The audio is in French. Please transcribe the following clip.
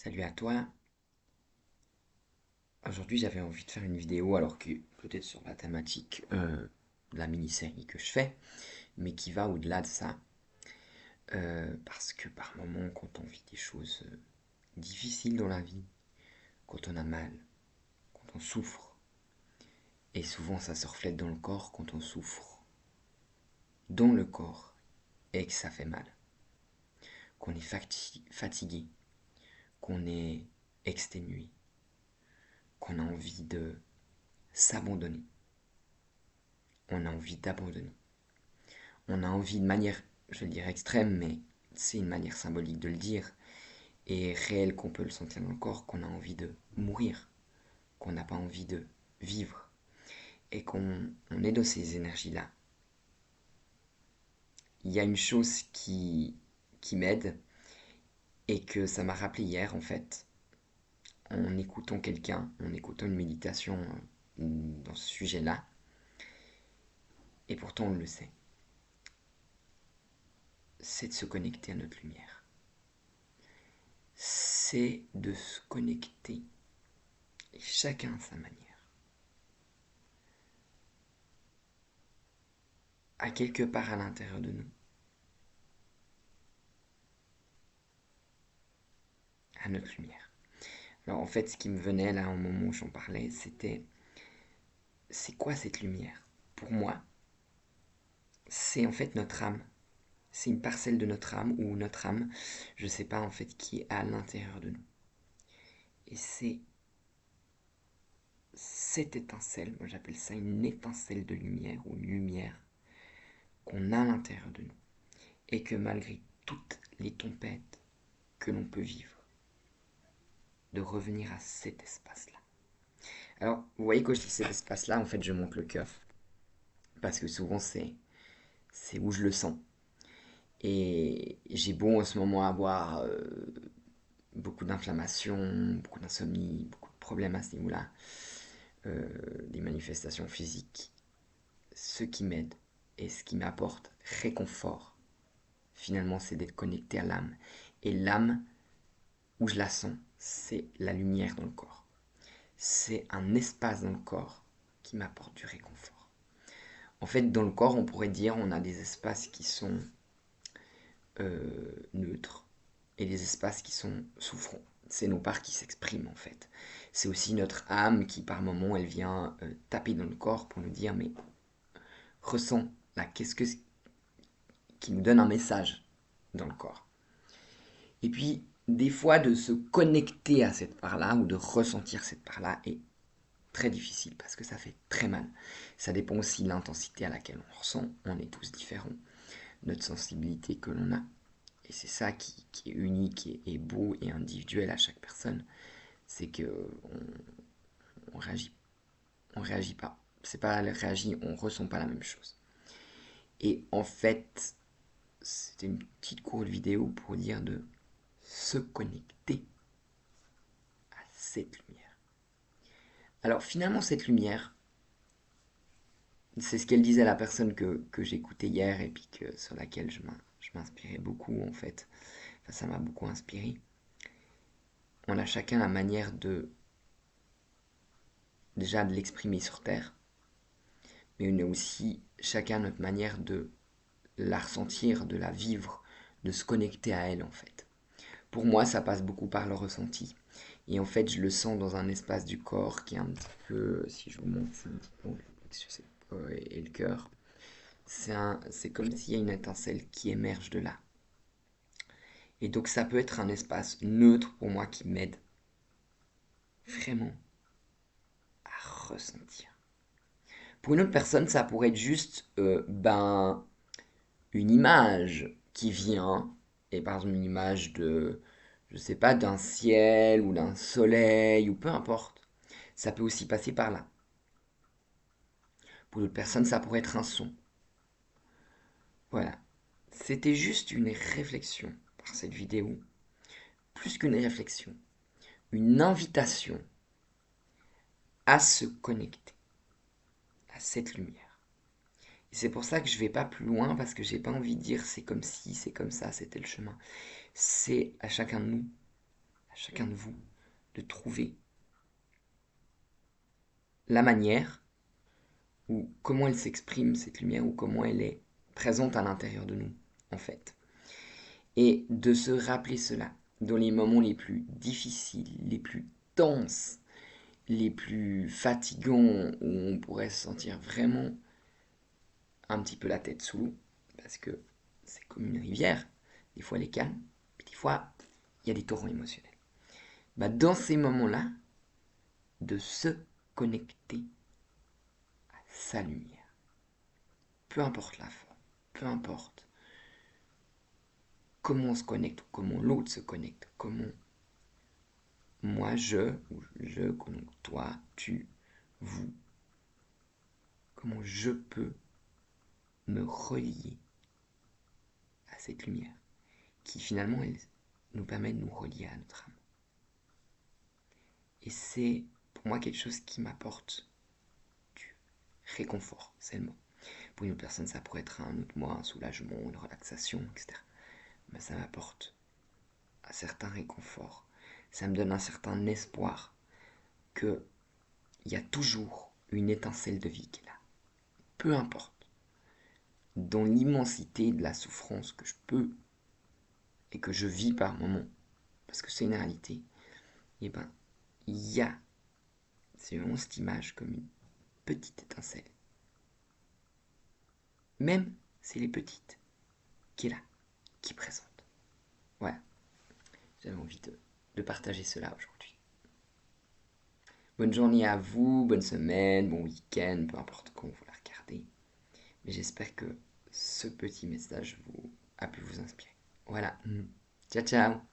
Salut à toi. Aujourd'hui, j'avais envie de faire une vidéo, alors que peut-être sur la thématique de la mini-série que je fais, mais qui va au-delà de ça. Parce que par moments, quand on vit des choses difficiles dans la vie, quand on a mal, quand on souffre, et souvent ça se reflète dans le corps quand on souffre, dans le corps, et que ça fait mal, qu'on est fatigué, qu'on est exténué, qu'on a envie de s'abandonner, on a envie d'abandonner. On a envie de manière, je vais le dire extrême, mais c'est une manière symbolique de le dire, et réelle qu'on peut le sentir dans le corps, qu'on a envie de mourir, qu'on n'a pas envie de vivre, et qu'on est dans ces énergies-là. Il y a une chose qui m'aide, et que ça m'a rappelé hier en fait, en écoutant quelqu'un, en écoutant une méditation dans ce sujet-là, et pourtant on le sait, c'est de se connecter à notre lumière. C'est de se connecter, et chacun à sa manière, à quelque part à l'intérieur de nous, à notre lumière. Alors en fait, ce qui me venait là au moment où j'en parlais, c'était c'est quoi cette lumière? Pour moi, c'est en fait notre âme. C'est une parcelle de notre âme ou notre âme, je ne sais pas en fait, qui est à l'intérieur de nous. Et c'est cette étincelle, moi j'appelle ça une étincelle de lumière ou une lumière qu'on a à l'intérieur de nous. Et que malgré toutes les tempêtes que l'on peut vivre, de revenir à cet espace-là. Alors, vous voyez, quand je dis cet espace-là, en fait, je monte le cœur. Parce que souvent, c'est où je le sens. Et j'ai beau en ce moment avoir beaucoup d'inflammation, beaucoup d'insomnie, beaucoup de problèmes à ce niveau-là, des manifestations physiques. Ce qui m'aide et ce qui m'apporte réconfort, finalement, c'est d'être connecté à l'âme. Et l'âme, où je la sens, c'est la lumière dans le corps. C'est un espace dans le corps qui m'apporte du réconfort. En fait, dans le corps, on pourrait dire on a des espaces qui sont neutres et des espaces qui sont souffrants. C'est nos parts qui s'expriment en fait. C'est aussi notre âme qui par moment elle vient taper dans le corps pour nous dire mais ressens là, qu'est-ce que qui nous donne un message dans le corps. Et puis des fois de se connecter à cette part-là ou de ressentir cette part-là est très difficile parce que ça fait très mal. Ça dépend aussi de l'intensité à laquelle on ressent. On est tous différents. Notre sensibilité que l'on a. Et c'est ça qui est unique et beau et individuel à chaque personne. C'est que on réagit, on réagit pas. C'est pas réagit, on ressent pas la même chose. Et en fait, c'était une petite courte vidéo pour dire de se connecter à cette lumière. Alors finalement, cette lumière, c'est ce qu'elle disait à la personne que j'écoutais hier et puis sur laquelle je m'inspirais beaucoup en fait. Enfin, ça m'a beaucoup inspiré. On a chacun la manière de déjà de l'exprimer sur Terre, mais on a aussi chacun notre manière de la ressentir, de la vivre, de se connecter à elle en fait. Pour moi, ça passe beaucoup par le ressenti. Et en fait, je le sens dans un espace du corps qui est un petit peu, si je vous montre, c'est un petit peu et le cœur. C'est comme s'il y a une étincelle qui émerge de là. Et donc ça peut être un espace neutre pour moi qui m'aide vraiment à ressentir. Pour une autre personne, ça pourrait être juste une image qui vient, et par exemple une image de, je sais pas, d'un ciel ou d'un soleil ou peu importe. Ça peut aussi passer par là. Pour d'autres personnes, ça pourrait être un son. Voilà. C'était juste une réflexion par cette vidéo. Plus qu'une réflexion, une invitation à se connecter à cette lumière. Et c'est pour ça que je vais pas plus loin parce que j'ai pas envie de dire c'est comme si, c'est comme ça, c'était le chemin. C'est à chacun de nous, à chacun de vous, de trouver la manière ou comment elle s'exprime, cette lumière, ou comment elle est présente à l'intérieur de nous, en fait. Et de se rappeler cela dans les moments les plus difficiles, les plus tenses, les plus fatigants, où on pourrait se sentir vraiment un petit peu la tête sous l'eau, parce que c'est comme une rivière, des fois elle est calme, puis des fois il y a des torrents émotionnels. Bah, dans ces moments-là, de se connecter à sa lumière, peu importe la forme, peu importe comment on se connecte, ou comment l'autre se connecte, comment moi je, comment toi, tu, vous, comment je peux me relier à cette lumière qui finalement elle nous permet de nous relier à notre âme. Et c'est pour moi quelque chose qui m'apporte du réconfort, c'est le mot. Pour une autre personne, ça pourrait être un autre mot, un soulagement, une relaxation, etc. Mais ça m'apporte un certain réconfort. Ça me donne un certain espoir qu'il y a toujours une étincelle de vie qui est là. Peu importe. Dans l'immensité de la souffrance que je peux et que je vis par moments, parce que c'est une réalité, et ben, il y a, c'est vraiment cette image comme une petite étincelle. Même si elle est petite, qui est là, qui est présente. Voilà, j'avais envie de partager cela aujourd'hui. Bonne journée à vous, bonne semaine, bon week-end, peu importe quand vous la regardez. Mais j'espère que ce petit message a pu vous inspirer. Voilà. Ciao, ciao.